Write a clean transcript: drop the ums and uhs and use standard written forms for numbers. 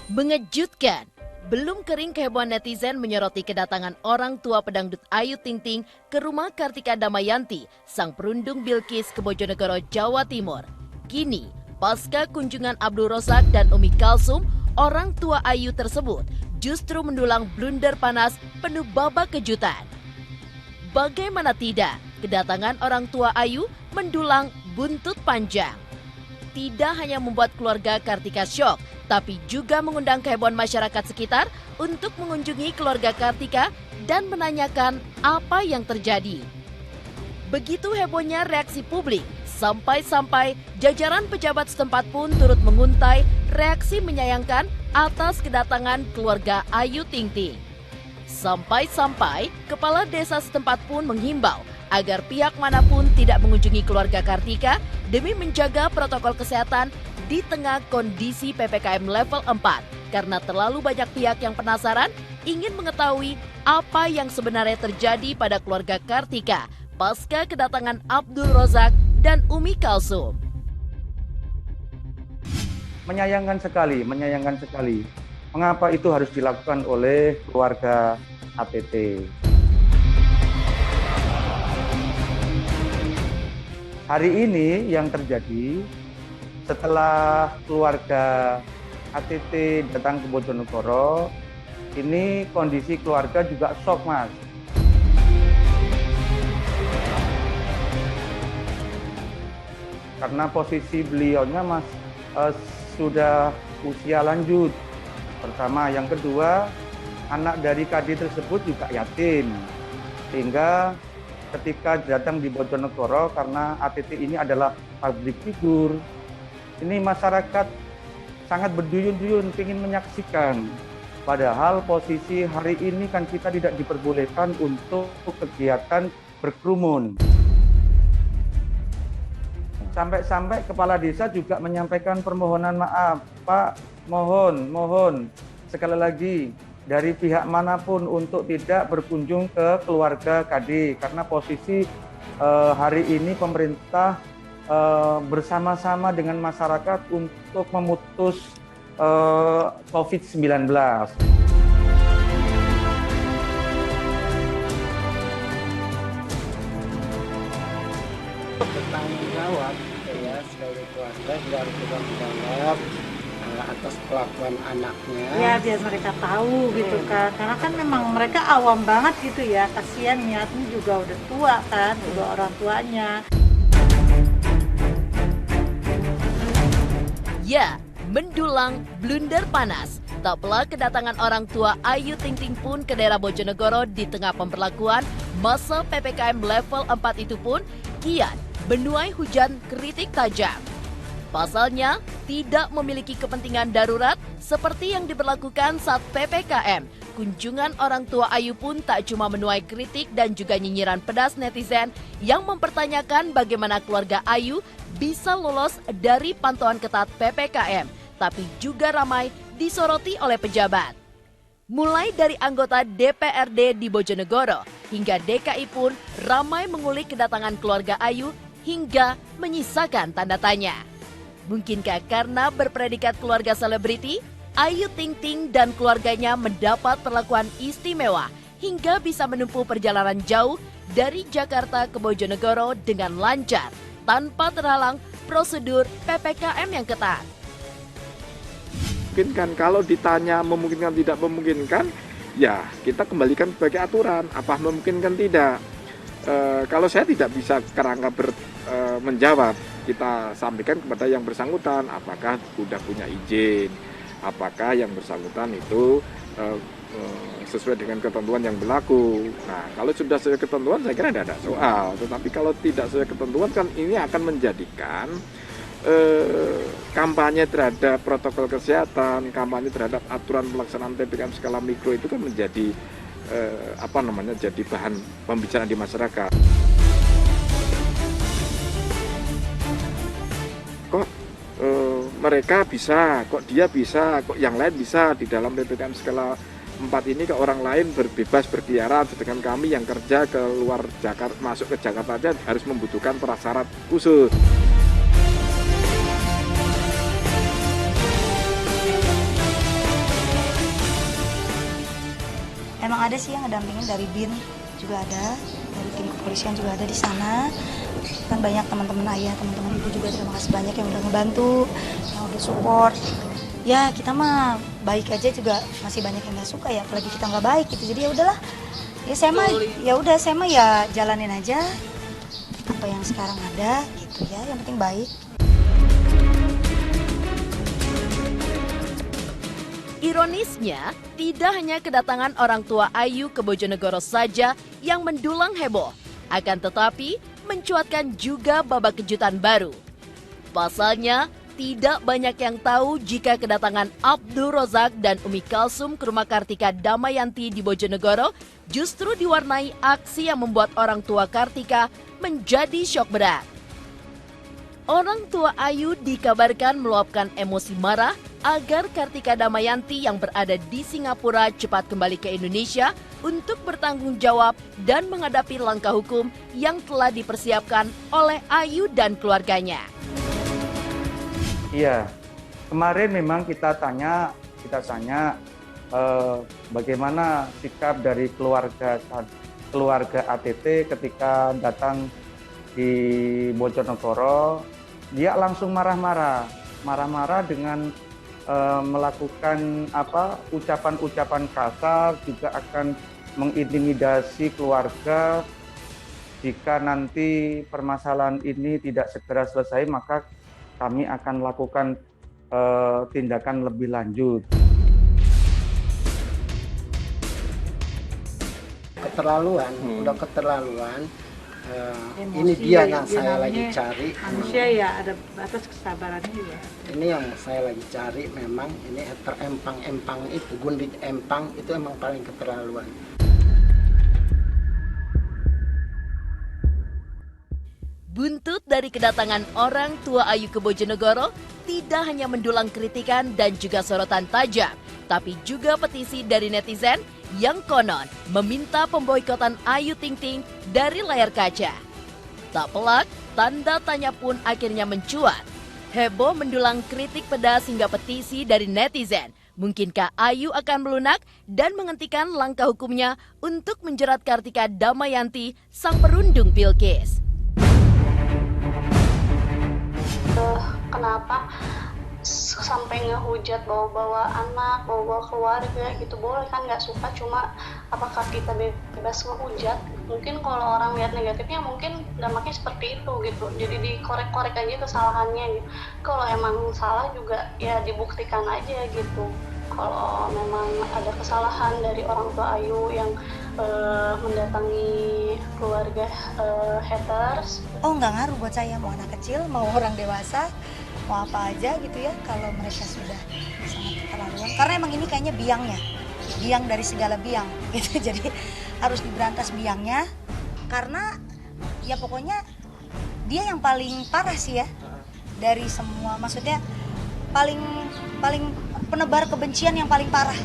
Mengejutkan, belum kering kehebohan netizen menyoroti kedatangan orang tua pedangdut Ayu Ting Ting ke rumah Kartika Damayanti, sang perundung Bilqis ke Bojonegoro, Jawa Timur. Kini, pasca kunjungan Abdul Rozak dan Umi Kalsum, orang tua Ayu tersebut justru mendulang blunder panas penuh babak kejutan. Bagaimana tidak, kedatangan orang tua Ayu mendulang buntut panjang. Tidak hanya membuat keluarga Kartika syok, tapi juga mengundang kehebohan masyarakat sekitar untuk mengunjungi keluarga Kartika dan menanyakan apa yang terjadi. Begitu hebohnya reaksi publik, sampai-sampai jajaran pejabat setempat pun turut menguntai reaksi menyayangkan atas kedatangan keluarga Ayu Ting Ting. Sampai-sampai kepala desa setempat pun menghimbau agar pihak manapun tidak mengunjungi keluarga Kartika demi menjaga protokol kesehatan di tengah kondisi PPKM level 4 karena terlalu banyak pihak yang penasaran ingin mengetahui apa yang sebenarnya terjadi pada keluarga Kartika pasca kedatangan Abdul Rozak dan Umi Kalsum. Menyayangkan sekali. Mengapa itu harus dilakukan oleh keluarga ATT? Hari ini yang terjadi setelah keluarga ATT datang ke Bojonegoro, ini kondisi keluarga juga shock, Mas. Karena posisi beliaunya sudah usia lanjut. Pertama, yang kedua, anak dari KD tersebut juga yatim. Sehingga ketika datang di Bojonegoro, karena ATT ini adalah public figure, ini masyarakat sangat berduyun-duyun ingin menyaksikan. Padahal posisi hari ini kan kita tidak diperbolehkan untuk kegiatan berkerumun. Sampai-sampai kepala desa juga menyampaikan permohonan maaf, Pak, mohon sekali lagi dari pihak manapun untuk tidak berkunjung ke keluarga KD karena posisi hari ini pemerintah bersama-sama dengan masyarakat untuk memutus COVID-19. Bertanggung jawab ya, sebagai keluarga juga harus bertanggung jawab atas kelakuan anaknya. Ya biar mereka tahu gitu kan, karena kan memang mereka awam banget gitu ya, kasihan niatnya juga udah tua kan, udah orang tuanya. Ya, mendulang blunder panas. Tak pelak kedatangan orang tua Ayu Ting Ting pun ke daerah Bojonegoro di tengah pemberlakuan masa PPKM level 4 itu pun kian menuai hujan kritik tajam. Pasalnya, tidak memiliki kepentingan darurat seperti yang diberlakukan saat PPKM. Kunjungan orang tua Ayu pun tak cuma menuai kritik dan juga nyinyiran pedas netizen yang mempertanyakan bagaimana keluarga Ayu bisa lolos dari pantauan ketat PPKM, tapi juga ramai disoroti oleh pejabat. Mulai dari anggota DPRD di Bojonegoro hingga DKI pun ramai mengulik kedatangan keluarga Ayu hingga menyisakan tanda tanya. Mungkinkah karena berpredikat keluarga selebriti, Ayu Ting Ting dan keluarganya mendapat perlakuan istimewa hingga bisa menempuh perjalanan jauh dari Jakarta ke Bojonegoro dengan lancar tanpa terhalang prosedur PPKM yang ketat. Memungkinkan, kalau ditanya memungkinkan tidak memungkinkan, ya kita kembalikan sebagai aturan, apa memungkinkan tidak. Kalau saya tidak bisa kerangka menjawab, kita sampaikan kepada yang bersangkutan apakah sudah punya izin, apakah yang bersangkutan itu sesuai dengan ketentuan yang berlaku. Nah, kalau sudah sesuai ketentuan saya kira tidak ada soal, tetapi kalau tidak sesuai ketentuan kan ini akan menjadikan kampanye terhadap protokol kesehatan, kampanye terhadap aturan pelaksanaan PPKM skala mikro itu kan menjadi jadi bahan pembicaraan di masyarakat. Kok mereka bisa, kok dia bisa, kok yang lain bisa di dalam PPKM skala 4 ini, ke orang lain berbebas berkeliaran, sedangkan kami yang kerja ke luar Jakarta, masuk ke Jakarta aja harus membutuhkan prasyarat khusus. Emang ada sih yang ngedampingin dari BIN juga ada, dari tim kepolisian juga ada di sana. Kan banyak teman-teman ayah, teman-teman ibu juga, terima kasih banyak yang udah ngebantu, yang udah support. Ya kita mah baik aja juga masih banyak yang nggak suka ya, apalagi kita nggak baik gitu. Jadi ya udahlah, ya saya mah ya jalanin aja apa yang sekarang ada gitu ya, yang penting baik. Ironisnya, tidak hanya kedatangan orang tua Ayu ke Bojonegoro saja yang mendulang heboh, akan tetapi mencuatkan juga babak kejutan baru. Pasalnya, tidak banyak yang tahu jika kedatangan Abdul Rozak dan Umi Kalsum ke rumah Kartika Damayanti di Bojonegoro justru diwarnai aksi yang membuat orang tua Kartika menjadi syok berat. Orang tua Ayu dikabarkan meluapkan emosi marah agar Kartika Damayanti yang berada di Singapura cepat kembali ke Indonesia untuk bertanggung jawab dan menghadapi langkah hukum yang telah dipersiapkan oleh Ayu dan keluarganya. Iya, kemarin memang kita tanya bagaimana sikap dari keluarga ATT ketika datang di Bojonegoro. Dia langsung marah-marah dengan melakukan ucapan-ucapan kasar, juga akan mengintimidasi keluarga. Jika nanti permasalahan ini tidak segera selesai, maka kami akan melakukan tindakan lebih lanjut. Keterlaluan, udah keterlaluan. Ini Emosi dia ya, yang saya lagi namanya cari. Manusia ya ada batas kesabarannya ya. Ini yang saya lagi cari, memang ini terempang-empang itu, gundik empang itu emang paling keterlaluan. Buntut dari kedatangan orang tua Ayu ke Bojonegoro tidak hanya mendulang kritikan dan juga sorotan tajam, tapi juga petisi dari netizen yang konon meminta pemboikotan Ayu Ting Ting dari layar kaca. Tak pelak, tanda tanya pun akhirnya mencuat. Heboh mendulang kritik pedas hingga petisi dari netizen. Mungkinkah Ayu akan melunak dan menghentikan langkah hukumnya untuk menjerat Kartika Damayanti, sang perundung Bilqis? Kenapa sampai ngehujat bawa-bawa anak, bawa-bawa keluarga gitu, boleh kan, nggak suka, cuma apakah kita bebas ngehujat? Mungkin kalau orang lihat negatifnya mungkin dampaknya seperti itu gitu, jadi dikorek-korek aja kesalahannya gitu. Kalau emang salah juga ya dibuktikan aja gitu. Kalau memang ada kesalahan dari orang tua Ayu yang mendatangi keluarga haters. Oh nggak ngaruh buat saya, mau anak kecil, mau orang dewasa, mau apa aja gitu ya, kalau mereka sudah sangat keterlaluan. Karena emang ini kayaknya biang dari segala biang gitu, jadi harus diberantas biangnya. Karena ya pokoknya dia yang paling parah sih ya dari semua, maksudnya paling penebar kebencian yang paling parah.